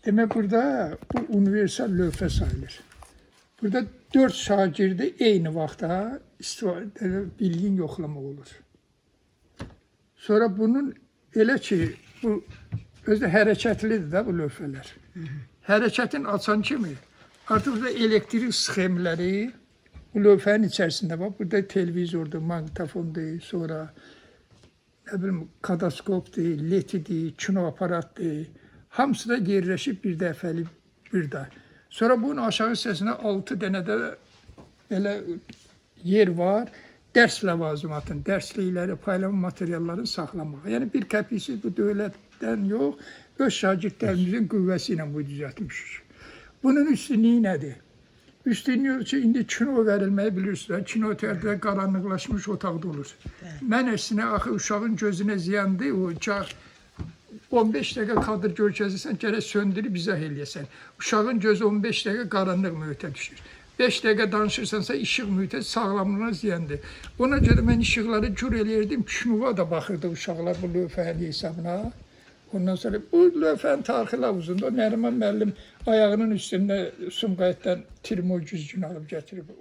Demek burada bu universal lövhə sayılır. Burada 4 şagirdi eyni vaxtda bilgin yoxlamaq olur. Sonra bunun elə ki, bu özü hərəkətlidir də bu lövhələr. Hərəkətin açan kimi artıq burada elektrik sxemləri bu lövhənin içərisində var. Burada televizordur, maqnitofondur, sonra nə bilim kadaskopdur, ledidir, kino aparatdır. Hamısı da yerləşib bir dəfəlik burada. Sonra bunun aşağı hissəsinə 6 dənə də belə yer var. Dərs ləvazimatın, dərslikləri, paylanma materiallarını saxlamağa. Yəni bir kəpisi bu dövlətdən yox, öz şagirdlərimizin qüvvəsi ilə bu düzəltmişik. Bunun üstünlüyü nədir? Üstünlüyü ki, indi kino verilməyi bilirsiniz. Kino teatrda qaranlıqlaşmış otaqda olur. Mən əksinə axı uşağın gözünə ziyandır, o 15 dəqiqə kadr görkəzirsən, gərək söndürüb izah eləyəsən. Uşağın gözü 15 dəqiqə qaranlıq mühitə düşür. 5 dəqiqə danışırsansa işıq mühitə sağlamlığına ziyandır. Ona görə mən işıqları cür eləyirdim, kinoya da baxırdı uşaqlar bu lövhənin hesabına. Ondan sonra bu lövhənin tarixi lap uzundur. Nəriman müəllim ayağının üstündə Sumqayıtdan Tirmoy güzgünü alıb gətirib.